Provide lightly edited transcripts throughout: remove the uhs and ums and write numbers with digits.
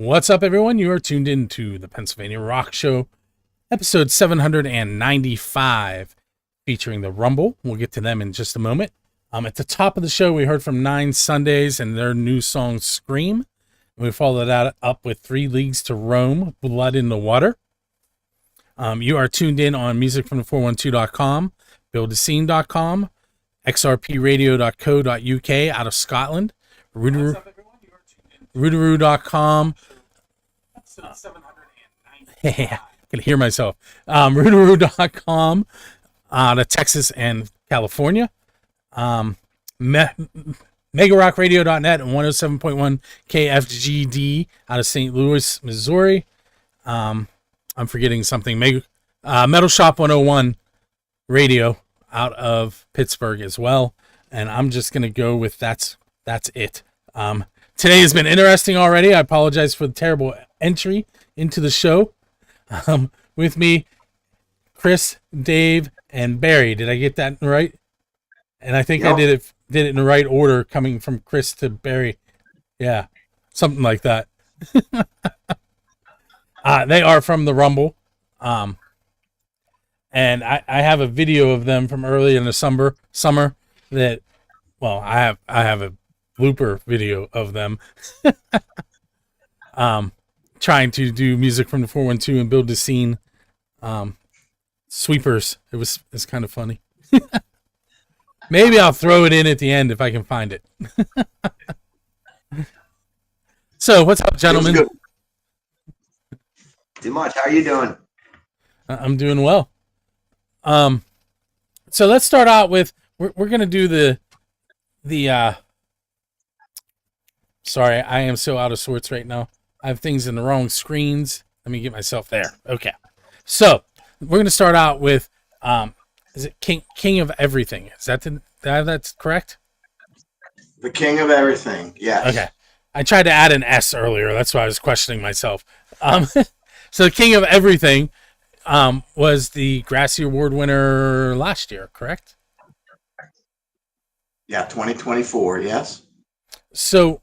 What's up, everyone? You are tuned in to the Pennsylvania Rock Show, episode 795, featuring the Rumble. We'll get to them in just a moment. At the top of the show, we heard from 9 Sundays and their new song, Scream. We followed that up with 3 Leagues to Rome, Blood in the Water. You are tuned in on musicfromthe412.com, buildascene.com, xrpradio.co.uk out of Scotland, Rootaroo.com. I can hear myself. Rootaroo.com out of Texas and California. MegaRockRadio.net and 107.1 KFGD out of St. Louis, Missouri. I'm forgetting something. Metal Shop 101 Radio out of Pittsburgh as well. And I'm just going to go with that's it. Today has been interesting already. I apologize for the terrible entry into the show. With me, Chris, Dave, and Barry. Did I get that right? And I think I did it in the right order, coming from Chris to Barry. Yeah, something like that. They are from the Rumble. And I have a video of them from early in the summer that, well, I have a blooper video of them trying to do music from the 412 and build the scene sweepers. It's kind of funny. Maybe I'll throw it in at the end if I can find it. So what's up, gentlemen? Too much. How are you doing? I'm doing well. So let's start out with we're gonna do the sorry, I am so out of sorts right now. I have things in the wrong screens. Let me get myself there. Okay. So we're gonna start out with is it King of Everything? Is that's correct? The King of Everything, yes. Okay. I tried to add an S earlier. That's why I was questioning myself. So the King of Everything was the Grassy Award winner last year, correct? Yeah, 2024, yes. So,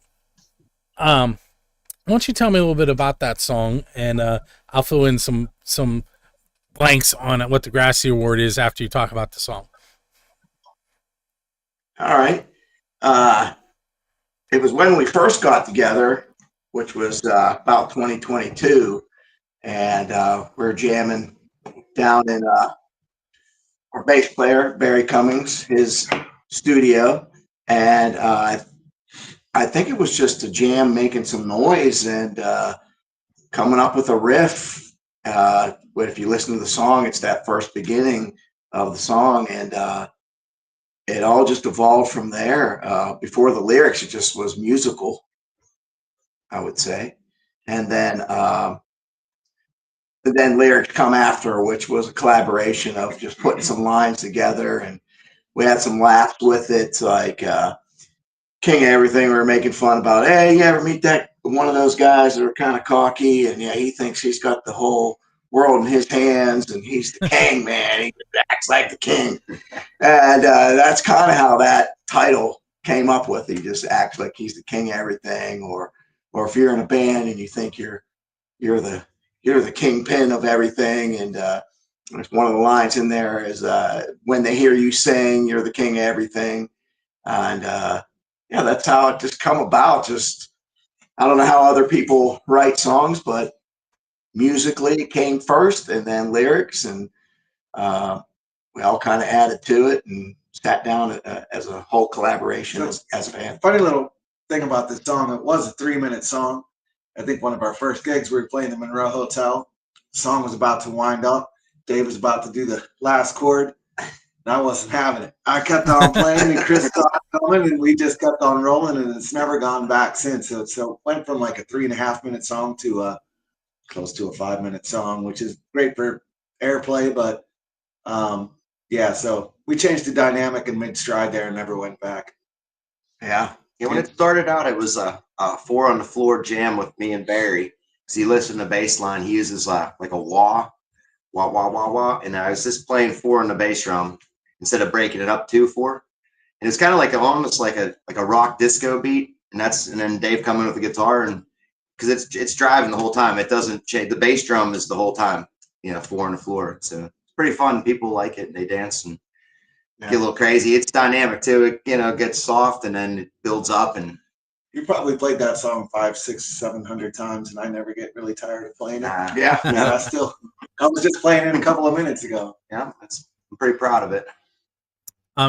why don't you tell me a little bit about that song, and I'll fill in some blanks on what the Grassy Award is after you talk about the song. All right. It was when we first got together, which was about 2022, and we're jamming down in our bass player, Barry Cummings, his studio, and I think it was just a jam, making some noise and coming up with a riff. But if you listen to the song, it's that first beginning of the song, and it all just evolved from there. Before the lyrics, it just was musical, I would say, and then lyrics come after, which was a collaboration of just putting some lines together, and we had some laughs with it, like King of Everything. We were making fun about, hey, you ever meet that one of those guys that are kind of cocky, and yeah, he thinks he's got the whole world in his hands, and he's the king, man. He acts like the king, and that's kind of how that title came up with. He just acts like he's the king of everything, or if you're in a band and you think you're the kingpin of everything, and there's one of the lines in there is when they hear you sing, you're the king of everything, and yeah, that's how it just come about. Just, I don't know how other people write songs, but musically it came first, and then lyrics, and we all kind of added to it and sat down as a whole collaboration as a band. Funny little thing about this song, it was a 3-minute song. I think one of our first gigs, we were playing the Monroe Hotel. The song was about to wind up. Dave was about to do the last chord, and I wasn't having it. I kept on playing, and Chris stopped coming, and we just kept on rolling, and it's never gone back since. So it went from like a 3.5-minute song to close to a 5-minute song, which is great for airplay. But yeah, so we changed the dynamic in mid-stride there and never went back. Yeah. Yeah, when it started out, it was a 4 on the floor jam with me and Barry. Because he listens to the bass line, he uses like a wah, wah, wah, wah, wah. And I was just playing 4 on the bass drum instead of breaking it up 2/4. And it's kind of like almost like a rock disco beat. And then Dave come in with the guitar, and because it's driving the whole time. It doesn't change. The bass drum is the whole time, four on the floor. So it's pretty fun. People like it. They dance and get a little crazy. It's dynamic too. It gets soft and then it builds up. And you probably played that song 500, 600, 700 times, and I never get really tired of playing it. Yeah. I was just playing it a couple of minutes ago. Yeah, I'm pretty proud of it.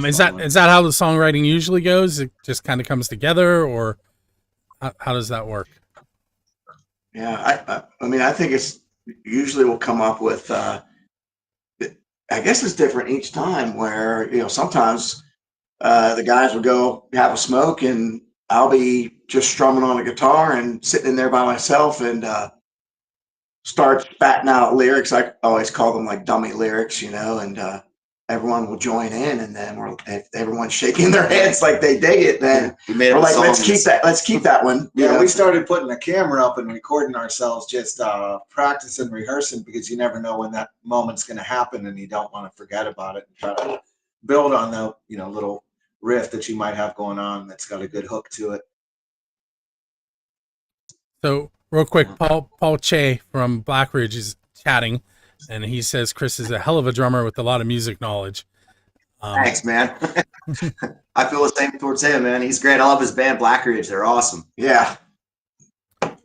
Is that how the songwriting usually goes? It just kind of comes together, or how does that work? Yeah, I mean, I think it's usually we'll come up with. I guess it's different each time. Where sometimes the guys will go have a smoke, and I'll be just strumming on a guitar and sitting in there by myself and start spatting out lyrics. I always call them like dummy lyrics, and everyone will join in, and then if everyone's shaking their heads like they dig it, then we're like, let's keep that one. Yeah, we started putting a camera up and recording ourselves, just practicing, rehearsing, because you never know when that moment's going to happen, and you don't want to forget about it and try to build on the little riff that you might have going on that's got a good hook to it. So real quick, Paul Che from Black Ridge is chatting, and he says Chris is a hell of a drummer with a lot of music knowledge. Thanks, man. I feel the same towards him, man. He's great. I love his band, Black Ridge. They're awesome. Yeah. Those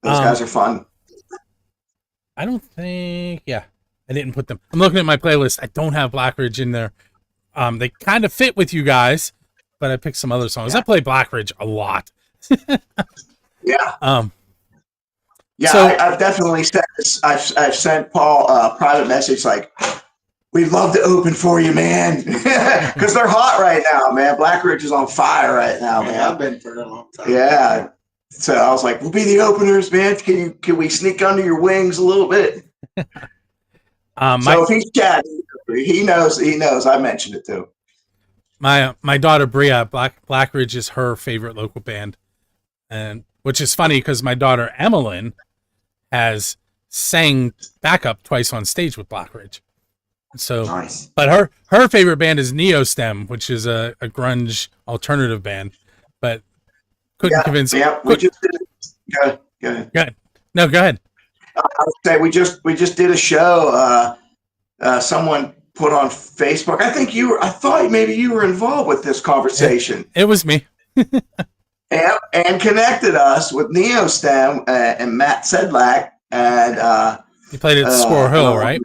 guys are fun. I don't think, I didn't put them. I'm looking at my playlist. I don't have Black Ridge in there. They kind of fit with you guys, but I picked some other songs. Yeah. I play Black Ridge a lot. Yeah. So, I've definitely sent I've sent Paul a private message like, we'd love to open for you, man, because they're hot right now, man. Black Ridge is on fire right now, man. I've been for a long time. Yeah. So I was like, we'll be the openers, man. Can we sneak under your wings a little bit? So if he's chatting, he knows. I mentioned it too. My daughter Bria, Black Ridge is her favorite local band, and which is funny because my daughter Emmeline has sang backup twice on stage with Black Ridge. So nice. But her favorite band is Neostem, which is a grunge alternative band. But couldn't convince. Yeah, we just did it. Go ahead. No, go ahead. I would say we just did a show. Someone put on Facebook. I thought maybe you were involved with this conversation. It was me. and connected us with Neostem and Matt Sedlak, and you played at Squirrel Hill, right?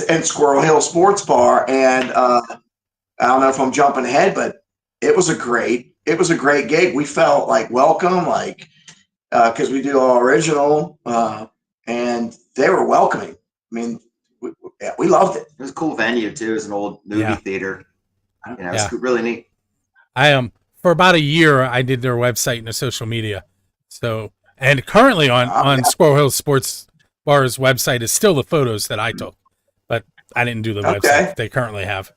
And Squirrel Hill Sports Bar, and I don't know if I'm jumping ahead, but it was a great gig. We felt like welcome, like because we do all original, and they were welcoming. I mean, we loved it. It was a cool venue too. It was an old movie theater. It was really neat. For about a year, I did their website and their social media. So, and currently on Squirrel Hill Sports Bar's website is still the photos that I took, but I didn't do the website they currently have.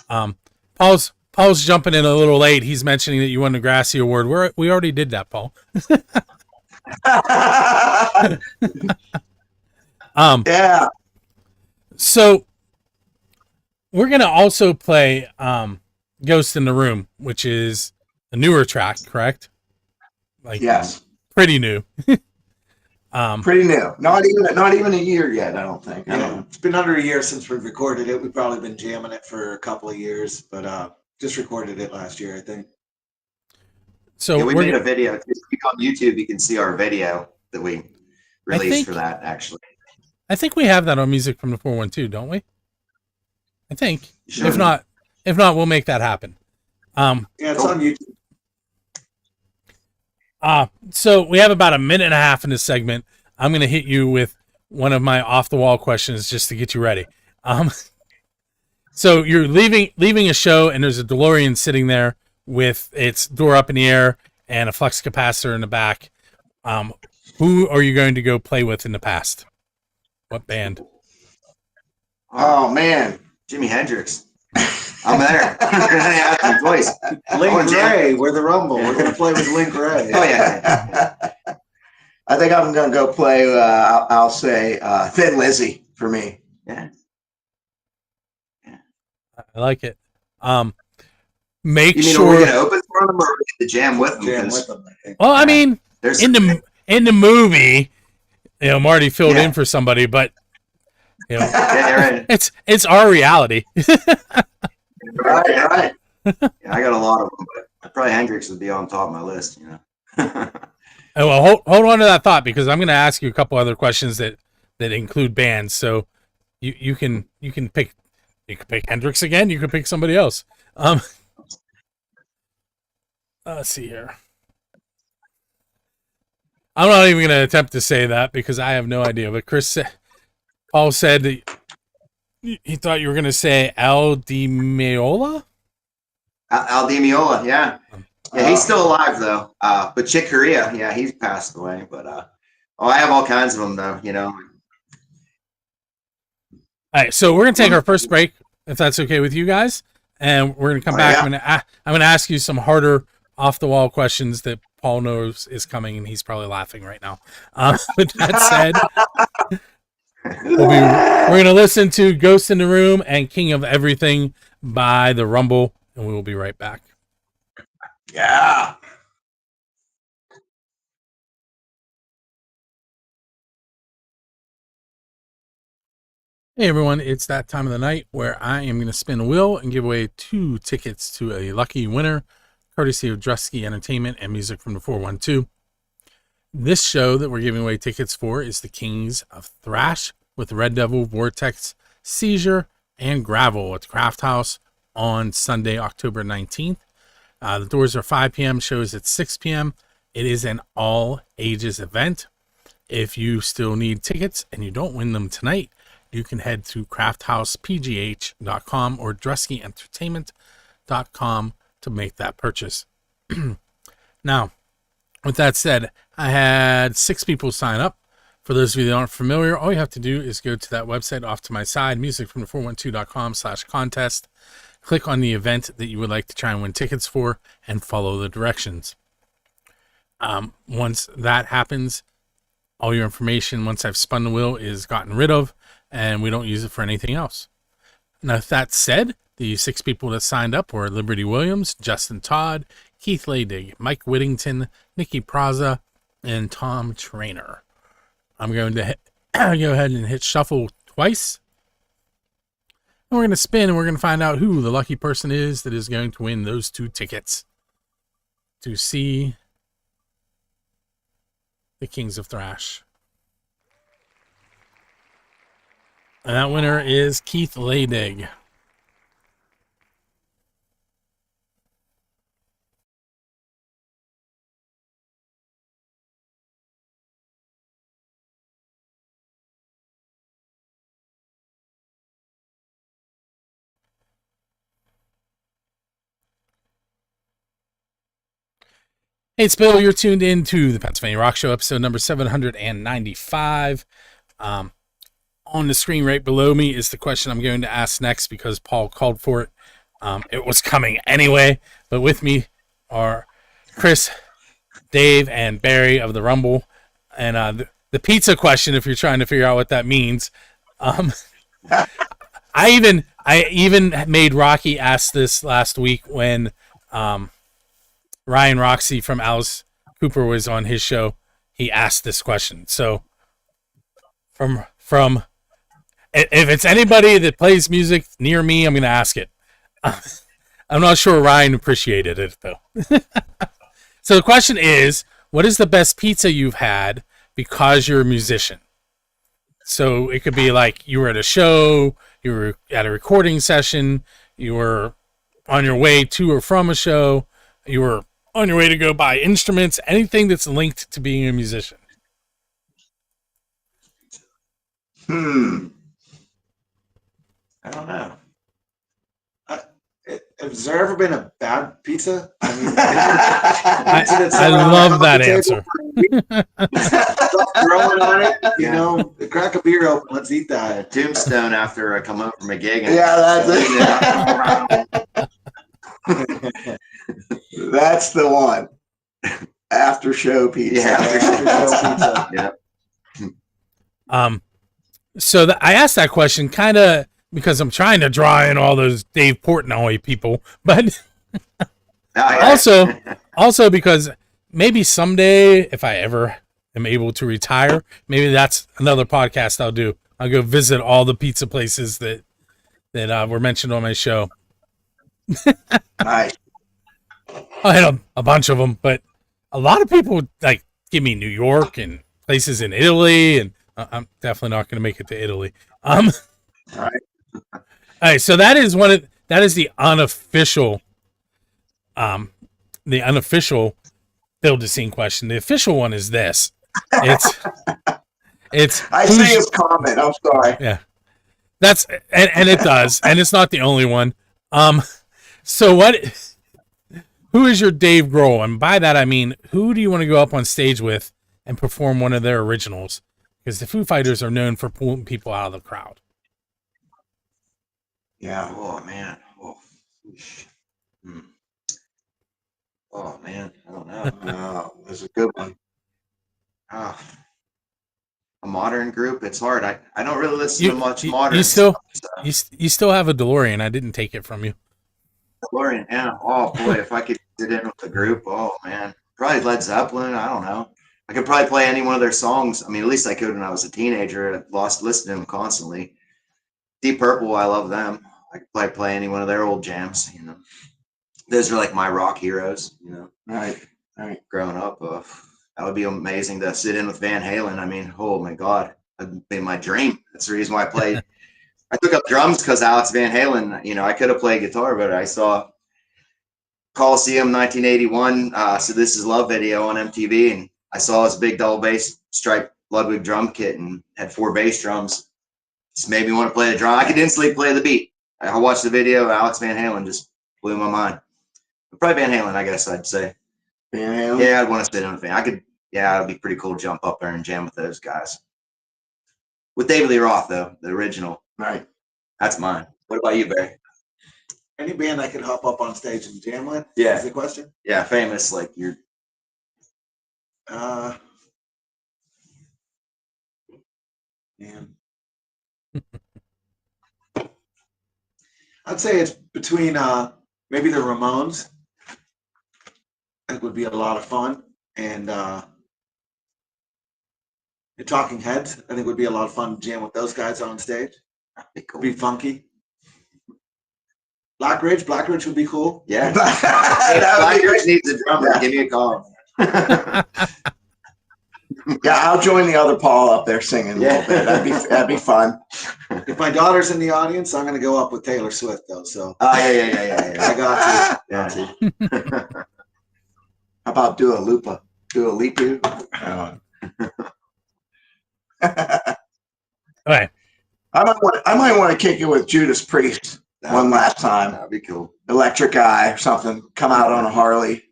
Paul's jumping in a little late. He's mentioning that you won the Grassy Award. We already did that, Paul. Yeah. So we're gonna also play Ghost in the Room, which is a newer track, correct? Yes. Pretty new. Pretty new. Not even a year yet, I don't think. Yeah, it's been under a year since we've recorded it. We've probably been jamming it for a couple of years, but just recorded it last year, I think. So we made a video. If you go on YouTube, you can see our video that we released for that, actually. I think we have that on Music from the 412, don't we? I think. Sure. If not, we'll make that happen. Yeah, it's on YouTube. So we have about a minute and a half in this segment. I'm going to hit you with one of my off-the-wall questions just to get you ready. So you're leaving a show, and there's a DeLorean sitting there with its door up in the air and a flux capacitor in the back. Who are you going to go play with in the past? What band? Oh, man. Jimi Hendrix. I'm there. Twice. Link Ray, we're the Rumble. We're going to play with Link Ray. Oh, yeah. I think I'm going to go play, I'll say, Thin Lizzy for me. Yeah. I like it. Make you mean sure we're going to open for them or the jam with them? Jam with them, I think. Well, I mean, There's in the movie, Marty filled in for somebody, but it's our reality. Right. Yeah, I got a lot of them, but probably Hendrix would be on top of my list. Well, hold on to that thought, because I'm going to ask you a couple other questions that include bands. So you can pick Hendrix again. You can pick somebody else. Let's see here. I'm not even going to attempt to say that because I have no idea. But Paul said that he thought you were going to say Al Di Meola. Al Di Meola, yeah. Yeah, he's still alive though. But Chick Corea, yeah, he's passed away. But I have all kinds of them though. All right, so we're gonna take our first break, if that's okay with you guys, and we're gonna come back. Yeah. I'm gonna ask you some harder, off the wall questions that Paul knows is coming, and he's probably laughing right now. With that said, we're gonna listen to "Ghost in the Room" and "King of Everything" by The Rumble, and we will be right back. Yeah. Hey everyone, it's that time of the night where I am going to spin a wheel and give away 2 tickets to a lucky winner, courtesy of Drusky Entertainment and music from the 412. This show that we're giving away tickets for is the Kings of Thrash with Red Devil, Vortex, Seizure, and Gravel at the Craft House on Sunday, October 19th. The doors are 5 p.m., shows at 6 p.m. It is an all ages event. If you still need tickets and you don't win them tonight, you can head to crafthousepgh.com or druskyentertainment.com to make that purchase. Now, with that said, I had 6 people sign up. For those of you that aren't familiar, all you have to do is go to that website off to my side, musicfromthe412.com/contest. Click on the event that you would like to try and win tickets for and follow the directions. Once that happens, all your information, once I've spun the wheel, is gotten rid of, and we don't use it for anything else. Now, with that said, the 6 people that signed up were Liberty Williams, Justin Todd, Keith Laydig, Mike Whittington, Nikki Praza, and Tom Trainer. I'm going to go ahead and hit shuffle twice. And we're going to spin, and we're going to find out who the lucky person is that is going to win those 2 tickets to see the Kings of Thrash. And that winner is Keith Laydig. Hey, it's Bill. You're tuned in to the Pennsylvania Rock Show, episode number 795. On the screen right below me is the question I'm going to ask next because Paul called for it. It was coming anyway, but with me are Chris, Dave, and Barry of the Rumble. And the pizza question, if you're trying to figure out what that means. I even made Rocky ask this last week when Ryan Roxy from Alice Cooper was on his show. He asked this question. So from if it's anybody that plays music near me, I'm going to ask it. I'm not sure Ryan appreciated it though. So the question is, what is the best pizza you've had because you're a musician? So it could be like you were at a show, you were at a recording session, you were on your way to or from a show, you were on your way to go buy instruments, anything that's linked to being a musician. Hmm. I don't know. Has there ever been a bad pizza? I mean, I love that answer. Growing on it, you know, crack a beer open. Let's eat that. Tombstone after I come home from a gig. Yeah, that's it. That's the one. After show pizza. Yeah, after show pizza. Yeah. So I asked that question kind of because I'm trying to draw in all those Dave Portnoy people, but also because maybe someday, if I ever am able to retire, maybe that's another podcast I'll do. I'll go visit all the pizza places that were mentioned on my show. Nice. I had a bunch of them, but a lot of people like give me New York and places in Italy, and I'm definitely not going to make it to Italy. All right. All right, so that is the unofficial, build a scene question. The official one is this. It's I see his comment. I'm sorry. Yeah, that's and it does, and it's not the only one. So who is your Dave Grohl? And by that I mean, who do you want to go up on stage with and perform one of their originals? Because the Foo Fighters are known for pulling people out of the crowd. Yeah. Oh man. Oh, oh man. I don't know. That's a good one. A modern group. It's hard. I don't really listen to much modern. You still stuff. you still have a DeLorean. I didn't take it from you. DeLorean, yeah. Oh boy, if I could sit in with the group, oh man, probably Led Zeppelin. I don't know. I could probably play any one of their songs. I mean, at least I could when I was a teenager. I listened to them constantly. Deep Purple, I love them. I could probably play any one of their old jams. You know, those are like my rock heroes. You know, Right. growing up, that would be amazing to sit in with Van Halen. I mean, oh my God, that'd be my dream. That's the reason why I played. I took up drums because Alex Van Halen. You know, I could have played guitar, but I saw Coliseum 1981. So This Is Love video on MTV, and I saw his big double bass striped Ludwig drum kit and had 4 bass drums. Just made me want to play the drum. I could instantly play the beat. I watched the video. Alex Van Halen just blew my mind. But probably Van Halen, I guess I'd say. Van Halen? Yeah, I'd want to sit in with Van. It'd be pretty cool to jump up there and jam with those guys. With David Lee Roth, though, the original. Right. That's mine. What about you, Barry? Any band I could hop up on stage and jam with? Yeah. Is the question? Yeah, famous, like you're. Man. I'd say it's between maybe the Ramones. I think would be a lot of fun, and the Talking Heads. I think would be a lot of fun to jam with those guys on stage. Be cool. Be funky. Black Ridge would be cool. Yeah. That would be Blackridge needs a drummer. Yeah. Give me a call. Yeah, I'll join the other Paul up there singing a little bit. That'd be fun. If my daughter's in the audience, I'm going to go up with Taylor Swift though. So Oh yeah. I got you. Got you. How about Dua Lipa? Dua Lipa? All right. I might want to kick it with Judas Priest one last time. That'd be cool. Electric Eye or something. Come out on a Harley.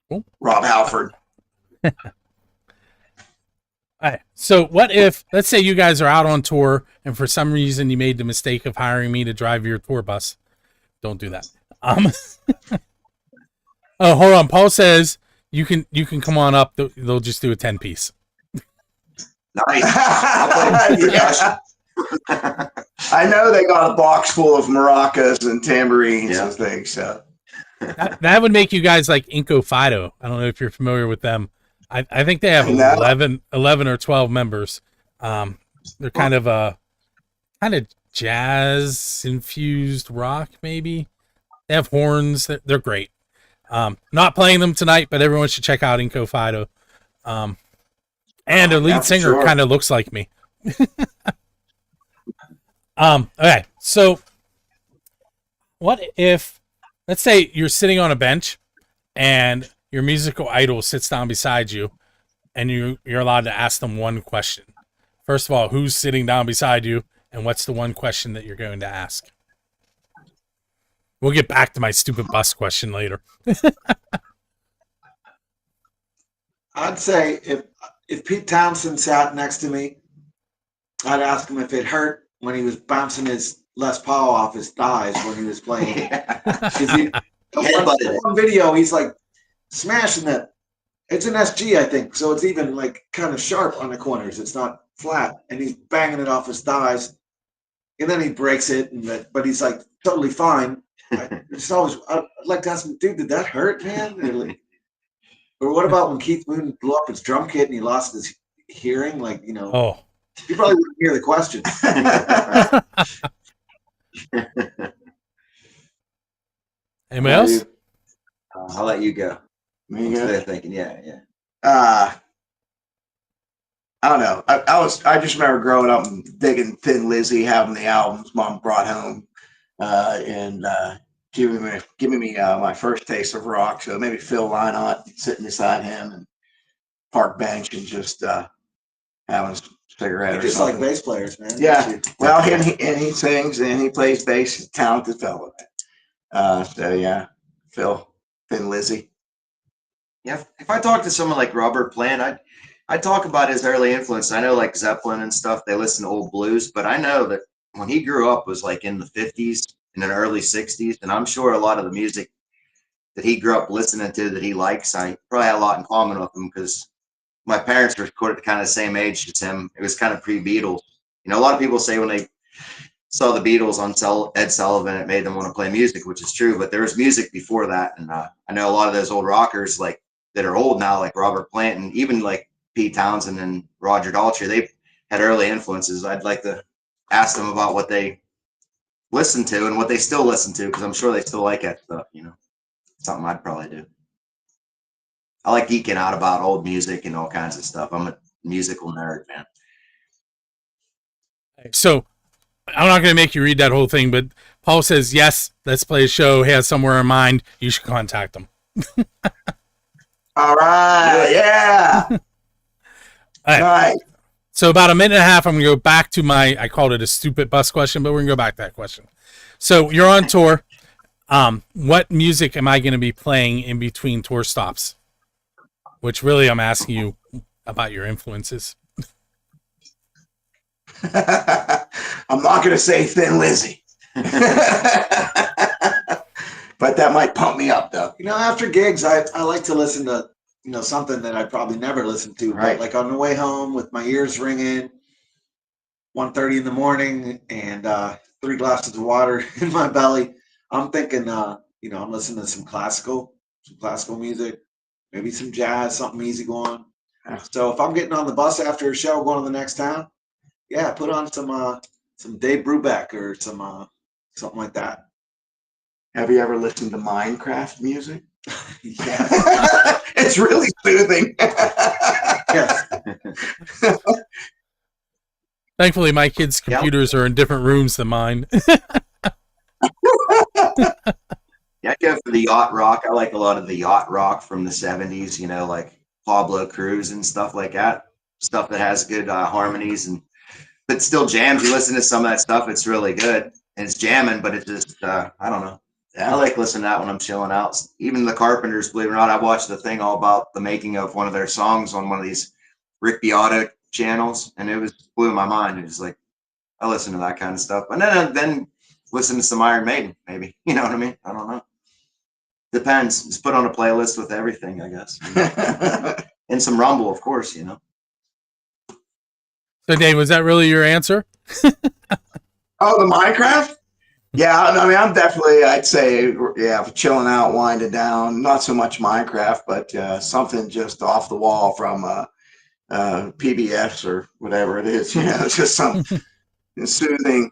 Cool. Rob Halford. All right. So what if, let's say you guys are out on tour and for some reason you made the mistake of hiring me to drive your tour bus. Don't do that. Oh, hold on. Paul says you can come on up. They'll just do a 10-piece. Nice. I'll play Yeah. I know they got a box full of maracas and tambourines and things. So That would make you guys like Inco Fido. I don't know if you're familiar with them. I think they have 11 or 12 members. They're kind of jazz infused rock, maybe. They have horns. They're great. Not playing them tonight, but everyone should check out Inco Fido. And their lead singer kind of looks like me. Okay, so what if, let's say you're sitting on a bench and your musical idol sits down beside you and you're allowed to ask them one question. First of all, who's sitting down beside you and what's the one question that you're going to ask? We'll get back to my stupid bus question later. I'd say if Pete Townsend sat next to me, I'd ask him if it hurt when he was bouncing his Les Paul off his thighs when he was playing. One video, he's like smashing it. It's an SG, I think, so it's even like kind of sharp on the corners. It's not flat, and he's banging it off his thighs, and then he breaks it, but he's like totally fine. I'd like to ask him, dude, did that hurt, man? Or what about when Keith Moon blew up his drum kit and he lost his hearing? Like, you know, Oh, you probably wouldn't hear the question. anybody else? I'll let you go. Me What's go? they're thinking? Yeah. I don't know. I just remember growing up and digging Thin Lizzy, having the albums Mom brought home, and giving me my first taste of rock. So maybe Phil Lynott sitting beside him and park bench and just having a cigarette You're or just something. like bass players, man. Yeah. Well, and he sings and he plays bass. He's a talented fellow. So yeah, Phil, Thin Lizzy. Yeah, if I talk to someone like Robert Plant, I'd talk about his early influence. I know like Zeppelin and stuff, they listen to old blues, but I know that when he grew up was like in the 50s and the early 60s. And I'm sure a lot of the music that he grew up listening to that he likes, I probably had a lot in common with him because my parents were kind of the same age as him. It was kind of pre-Beatles. You know, a lot of people say when they saw the Beatles on Ed Sullivan, it made them want to play music, which is true. But there was music before that, and I know a lot of those old rockers like that are old now, like Robert Plant and even like Pete Townsend and Roger Daltrey. They had early influences. I'd like to ask them about what they listen to and what they still listen to, because I'm sure they still like that stuff. You know, something I'd probably do. I like geeking out about old music and all kinds of stuff. I'm a musical nerd, man. So I'm not going to make you read that whole thing, but Paul says, yes, let's play a show. He has somewhere in mind. You should contact him. All right. Yeah. All right. Nice. So about a minute and a half, I'm going to go back to I called it a stupid bus question, but we're going to go back to that question. So you're on tour. What music am I going to be playing in between tour stops? Which really I'm asking you about your influences. I'm not going to say Thin Lizzy. But that might pump me up, though. You know, after gigs, I like to listen to, you know, something that I probably never listened to. Right. But like on the way home with my ears ringing, 1:30 in the morning, and 3 glasses of water in my belly, I'm thinking, you know, I'm listening to some classical music, maybe some jazz, something easy going. Yeah. So if I'm getting on the bus after a show going to the next town, yeah, put on some Dave Brubeck or some something like that. Have you ever listened to Minecraft music? Yes. It's really soothing. Yes. Thankfully, my kids' computers are in different rooms than mine. Yeah, I go for the yacht rock. I like a lot of the yacht rock from the 70s, you know, like Pablo Cruz and stuff like that. Stuff that has good harmonies and but still jams. You listen to some of that stuff, it's really good. And it's jamming, but it's just I don't know. I like listening to that when I'm chilling out. Even the Carpenters, believe it or not, I watched the thing all about the making of one of their songs on one of these Rick Beato channels, and it was blew my mind. It was like I listen to that kind of stuff, and then listen to some Iron Maiden, maybe. You know what I mean? I don't know. Depends. Just put on a playlist with everything, I guess, and some Rumble, of course. You know. So, Dave, was that really your answer? Oh, the Minecraft? Yeah, I mean, I'm definitely, I'd say, yeah, for chilling out, winding down, not so much Minecraft, but something just off the wall from PBS or whatever it is. You know, it's just some soothing,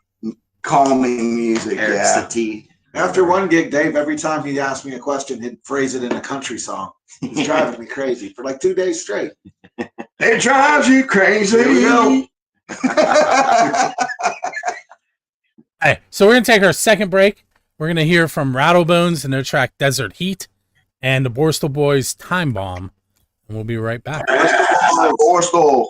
calming music. Eric's Yeah. the T. After one gig, Dave, every time he'd ask me a question, he'd phrase it in a country song. He's driving me crazy for like 2 days straight. It drives you crazy. Here we go. Hey, so we're going to take our second break. We're going to hear from Rattlebones and their track Desert Heat and the Borstal Boys Time Bomb. And we'll be right back. Yeah, Borstal.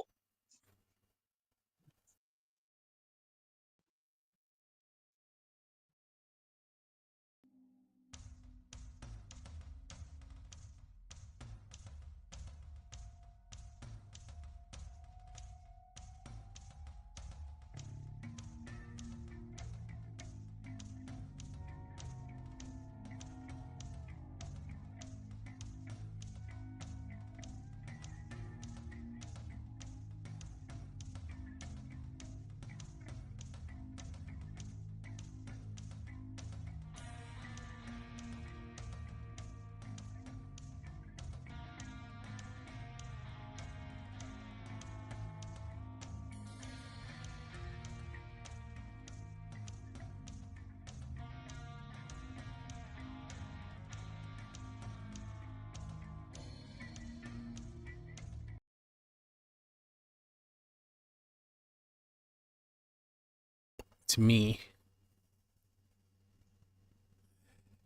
to me.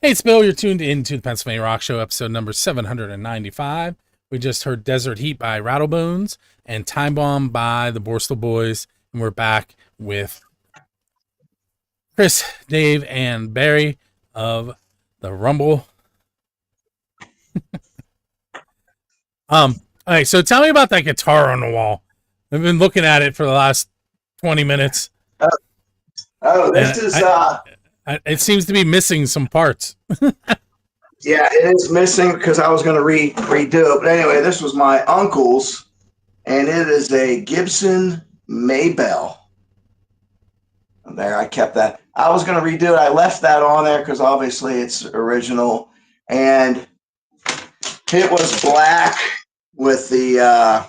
Hey, it's Bill. You're tuned into the Pennsylvania Rock Show, episode number 795. We just heard Desert Heat by Rattlebones and Time Bomb by the Borstal Boys. And we're back with Chris, Dave, and Barry of the Rumble. All right, so tell me about that guitar on the wall. I've been looking at it for the last 20 minutes. It seems to be missing some parts. Yeah, it is missing because I was going to redo it. But anyway, this was my uncle's, and it is a Gibson Maybell. And there, I kept that. I was going to redo it. I left that on there because obviously it's original. And it was black with the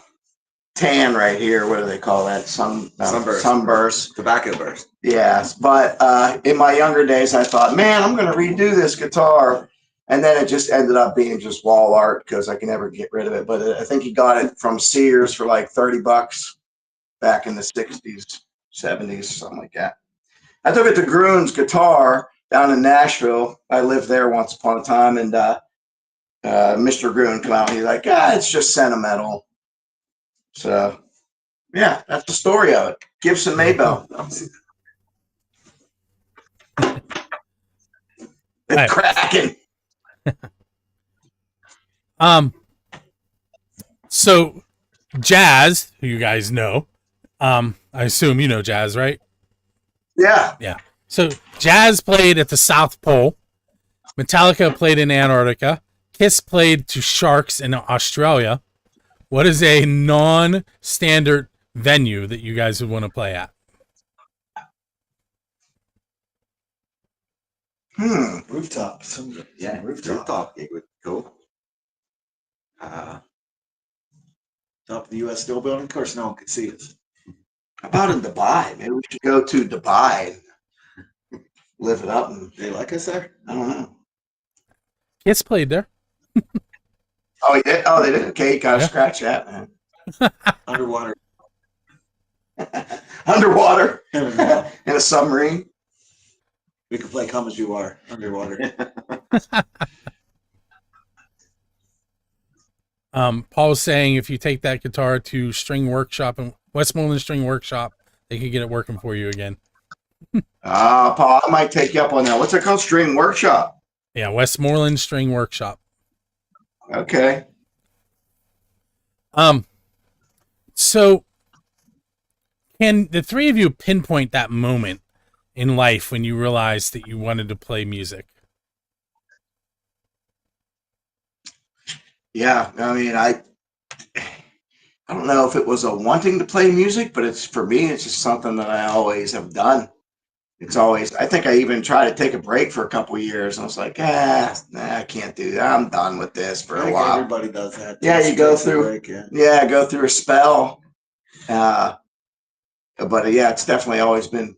tan right here. What do they call that? Sunburst. Tobacco burst. Yes, but in my younger days, I thought, man, I'm going to redo this guitar. And then it just ended up being just wall art because I can never get rid of it. But I think he got it from Sears for like $30 back in the 60s, 70s, something like that. I took it to Groon's Guitar down in Nashville. I lived there once upon a time. And Mr. Groon came out and he's like, it's just sentimental. So, yeah, that's the story of it. Gibson Maybell. It's cracking. So Jazz, who you guys know, I assume you know Jazz, right? Yeah. So Jazz played at the South Pole. Metallica played in Antarctica. Kiss played to Sharks in Australia. What is a non-standard venue that you guys would want to play at? Rooftop. Rooftop gig would be cool. Top of the U.S. Steel Building. Of course, no one could see us. How about in Dubai? Maybe we should go to Dubai and live it up. And They like us there? I don't know. Kiss played there. Oh, he did? Oh, they did? Okay, you got to scratch that, man. Underwater. Underwater We in a submarine. could play Come As You Are underwater. Paul's saying if you take that guitar to String Workshop and Westmoreland String Workshop, they could get it working for you again. Paul, I might take you up on that. What's it called? String Workshop. Yeah, Westmoreland String Workshop. Okay. So can the three of you pinpoint that moment in life when you realized that you wanted to play music? Yeah, I mean, I don't know if it was a wanting to play music, but for me, it's just something that I always have done. It's always, I think I even tried to take a break for a couple of years. And I was like, I can't do that. I'm done with this for a while. Everybody does that. Yeah, you go through, break, yeah. go through a spell. But yeah, it's definitely always been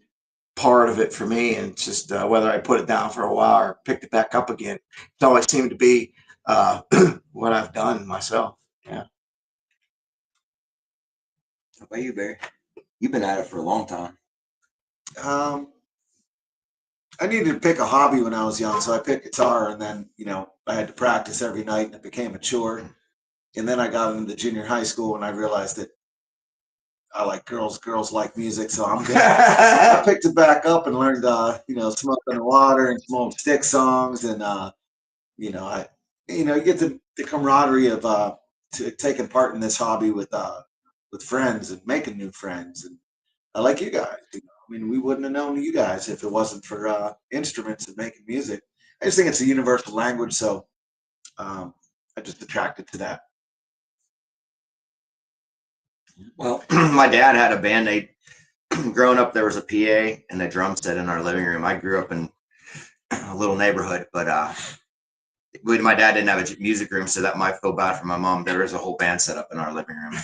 part of it for me. And it's just whether I put it down for a while or picked it back up again, it's always seemed to be what I've done myself. Yeah. How about you, Barry? You've been at it for a long time. I needed to pick a hobby when I was young, so I picked guitar, and then, I had to practice every night, and it became a chore. And then I got into junior high school, and I realized that I like girls like music, so I'm good. I picked it back up and learned, Smoke on the Water and some old Stick songs, and you get the camaraderie of taking part in this hobby with friends and making new friends, and I like you guys. We wouldn't have known you guys if it wasn't for instruments and making music. I just think it's a universal language, so I just attracted to that. Well, my dad had a band. Growing up, there was a PA and a drum set in our living room. I grew up in a little neighborhood, but my dad didn't have a music room, so that might feel bad for my mom. There was a whole band set up in our living room.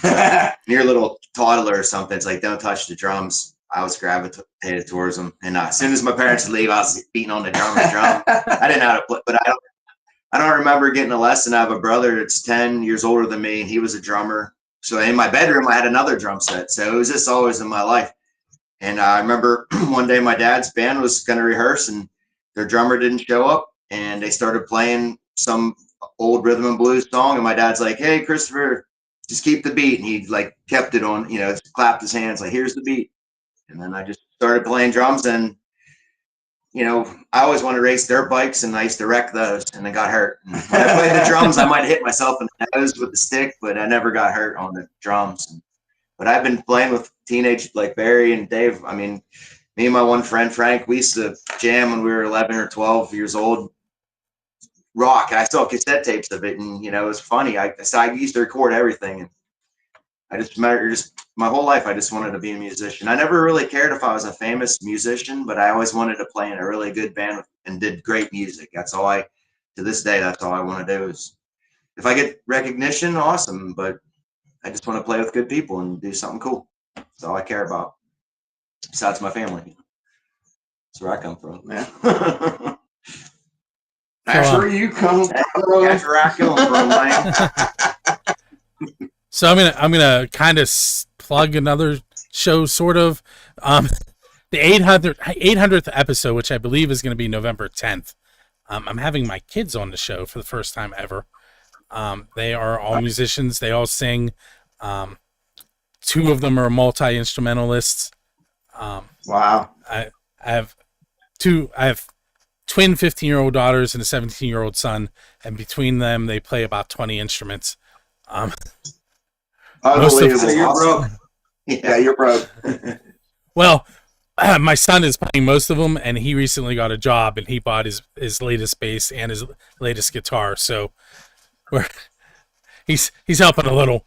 Near a little toddler or something, it's like, don't touch the drums. I was gravitated towards them, and as soon as my parents would leave, I was beating on the drum. I didn't know how to play, but I don't remember getting a lesson. I have a brother that's 10 years older than me, and he was a drummer. So in my bedroom, I had another drum set. So it was just always in my life. And I remember one day my dad's band was going to rehearse and their drummer didn't show up, and they started playing some old rhythm and blues song. And my dad's like, "Hey, Christopher, just keep the beat." And he like kept it on, clapped his hands like, "Here's the beat." And then I just started playing drums, and I always wanted to race dirt bikes, and I used to wreck those, and I got hurt. And when I played the drums, I might hit myself in the nose with the stick, but I never got hurt on the drums. But I've been playing with teenage like Barry and Dave. I mean, me and my one friend Frank, we used to jam when we were 11 or 12 years old. Rock. I still have cassette tapes of it, and it was funny. I used to record everything, and I just my whole life I just wanted to be a musician. I never really cared if I was a famous musician, but I always wanted to play in a really good band and did great music. That's all to this day, that's all I want to do. Is if I get recognition, awesome, but I just want to play with good people and do something cool. That's all I care about. Besides my family. That's where I come from, man. That's where you come from. That's where I come from, man. So I'm gonna kind of plug another show, sort of. The 800th episode, which I believe is going to be November 10th. I'm having my kids on the show for the first time ever. They are all musicians. They all sing. Two of them are multi-instrumentalists. Wow. I have twin 15-year-old daughters and a 17-year-old son, and between them, they play about 20 instruments. Unbelievable. So you're broke. Yeah, you're broke. Well, my son is playing most of them, and he recently got a job, and he bought his latest bass and his latest guitar. So he's helping a little.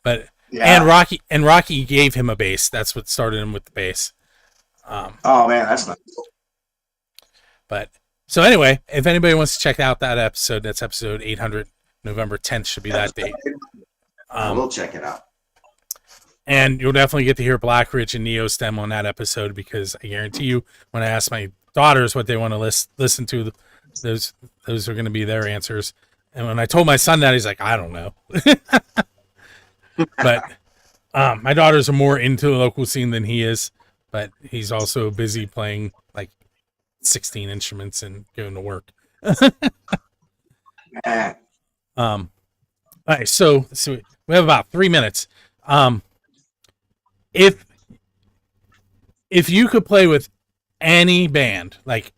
But Yeah. and Rocky gave him a bass. That's what started him with the bass. Oh man, that's nice. But so anyway, if anybody wants to check out that episode, that's episode 800. November 10th should be that date. We'll check it out. And you'll definitely get to hear Blackridge and Neo Stem on that episode, because I guarantee you, when I ask my daughters what they want to listen to, those are going to be their answers. And when I told my son that, he's like, I don't know. But my daughters are more into the local scene than he is, but he's also busy playing like 16 instruments and going to work. Man. All right, so we have about 3 minutes. If you could play with any band, like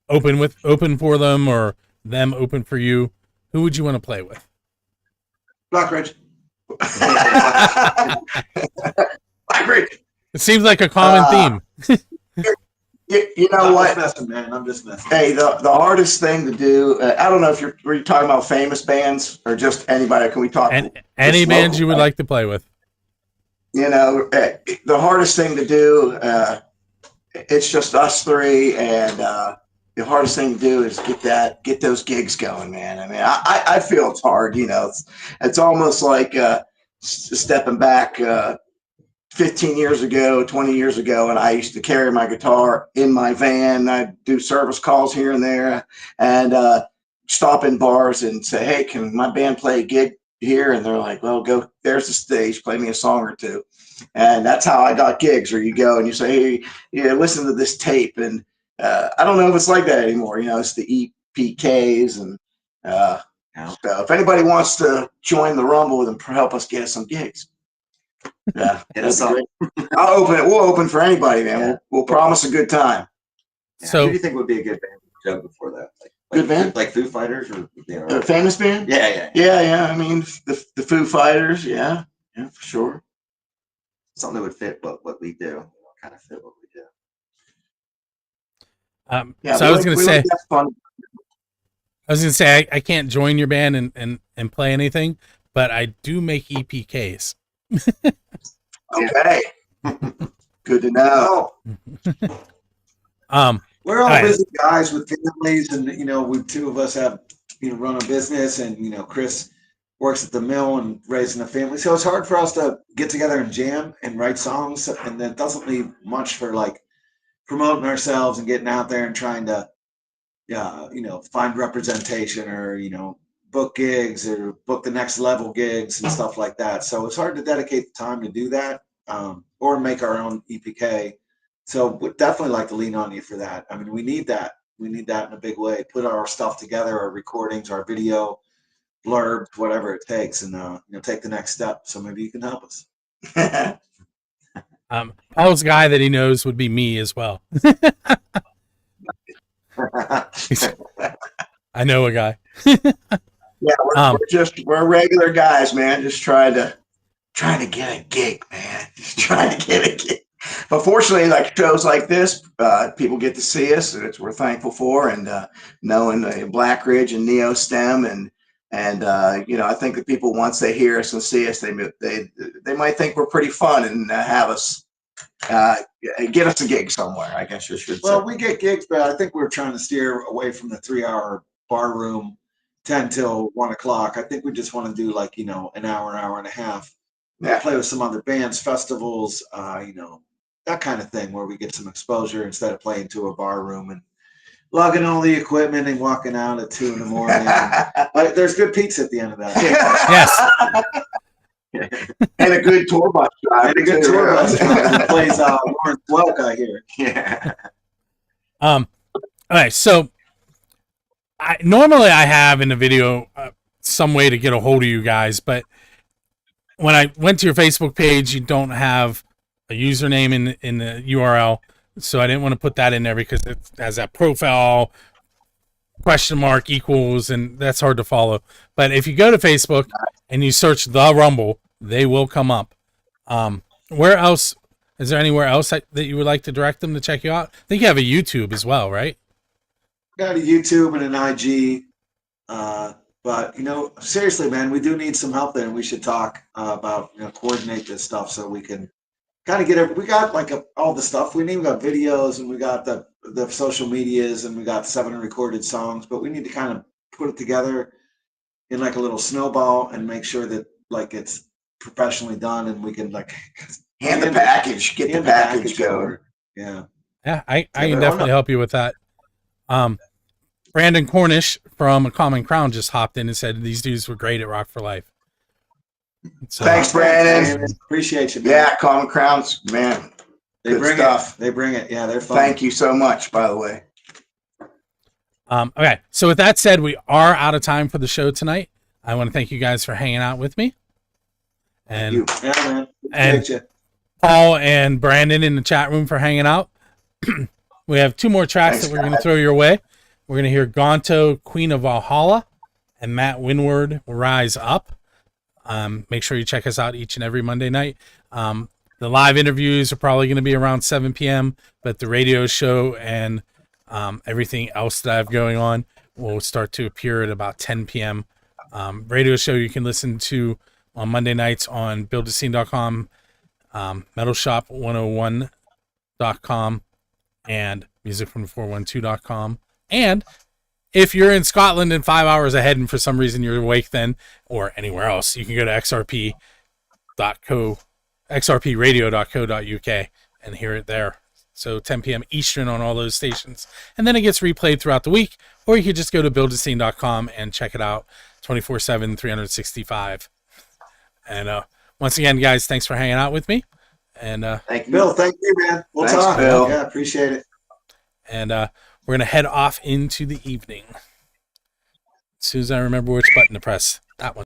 open for them or them open for you, who would you want to play with? Blackridge. Blackridge. It seems like a common theme. You know what? I'm just messing. Hey, the hardest thing to do. I don't know if were you talking about famous bands or just anybody. Can we talk? Any bands you would like to play with? The hardest thing to do. It's just us three, and the hardest thing to do is get those gigs going, man. I mean, I feel it's hard. It's almost like stepping back 15 years ago, 20 years ago, and I used to carry my guitar in my van. I'd do service calls here and there, and stop in bars and say, "Hey, can my band play a gig here?" And they're like, "Well, go. There's the stage. Play me a song or two." And that's how I got gigs. Or you go and you say, "Hey, listen to this tape." And I don't know if it's like that anymore. It's the EPKs and so. If anybody wants to join the Rumble and help us get us some gigs. Yeah, I'll open it. We'll open for anybody, man. Yeah. We'll promise a good time. Yeah. So, who do you think would be a good band to jump before that? Good band? Like Foo Fighters or A famous band? Yeah. Yeah. I mean, the Foo Fighters. Yeah, for sure. Something that would fit what we do. Kind of fit what we do. So I was going to say I can't join your band and play anything, but I do make EPKs. Okay. Good to know. We're all busy guys with families, and we two of us have run a business, and Chris works at the mill and raising a family, so it's hard for us to get together and jam and write songs, and that doesn't leave much for like promoting ourselves and getting out there and trying to find representation or book gigs or book the next level gigs and stuff like that. So it's hard to dedicate the time to do that. or make our own EPK. So we'd definitely like to lean on you for that. I mean, we need that. We need that in a big way. Put our stuff together, our recordings, our video, blurbs, whatever it takes, and take the next step. So maybe you can help us. Paul's guy that he knows would be me as well. I know a guy. Yeah, we're regular guys, man. Just trying to get a gig, man. Just trying to get a gig. But fortunately, like shows like this, people get to see us, and we're thankful for. And knowing Black Ridge and Neo STEM, and I think that people, once they hear us and see us, they might think we're pretty fun and have us get us a gig somewhere. I guess you should say. Well, we get gigs, but I think we're trying to steer away from the 3-hour bar room, 10 till 1 o'clock. I think we just want to do like an hour and a half. Yeah. Play with some other bands, festivals, that kind of thing, where we get some exposure instead of playing to a bar room and lugging all the equipment and walking out at 2 a.m. But there's good pizza at the end of that. Yes. And a good tour bus driver. And a good tour bus driver that plays Lawrence Welk, I hear. Yeah. All right. So normally I have in the video some way to get a hold of you guys, but when I went to your Facebook page, you don't have a username in the URL, so I didn't want to put that in there because it has that profile question mark equals, and that's hard to follow. But if you go to Facebook and you search The Rumble, they will come up. Where else? Is there anywhere else that you would like to direct them to check you out? I think you have a YouTube as well, right? Got a YouTube and an IG. But seriously, man, we do need some help there, and we should talk about coordinate this stuff so we can kind of get we got like all the stuff we need. We got videos, and we got the social medias, and we got 7 recorded songs, but we need to kind of put it together in like a little snowball and make sure that like it's professionally done, and we can like hand the package, get the package going. Yeah. Yeah, I can definitely help you with that. Brandon Cornish from A Common Crown just hopped in and said these dudes were great at Rock for Life. So, thanks, Brandon. Appreciate you, man. Yeah, Common Crowns, man. They good bring stuff. They bring it. Yeah, they're fun. Thank you so much, by the way. Okay, so with that said, we are out of time for the show tonight. I want to thank you guys for hanging out with me. And yeah, man. And you. Paul and Brandon in the chat room for hanging out. We have 2 more tracks that we're going to throw your way. We're going to hear Gonto, Queen of Valhalla, and Matt Winward, Rise Up. Make sure you check us out each and every Monday night. The live interviews are probably going to be around 7 p.m., but the radio show and everything else that I have going on will start to appear at about 10 p.m. Radio show you can listen to on Monday nights on buildascene.com, metalshop101.com, and musicfrom412.com. And if you're in Scotland and 5 hours ahead and for some reason you're awake then, or anywhere else, you can go to xrpradio.co.uk and hear it there. So 10 p.m. Eastern on all those stations. And then it gets replayed throughout the week, or you could just go to buildascene.com and check it out 24/7, 365. And once again, guys, thanks for hanging out with me. And thank you, Bill. Thank you, man. We'll thanks, talk. Bill. Yeah, appreciate it. And we're going to head off into the evening. As soon as I remember which button to press. That one.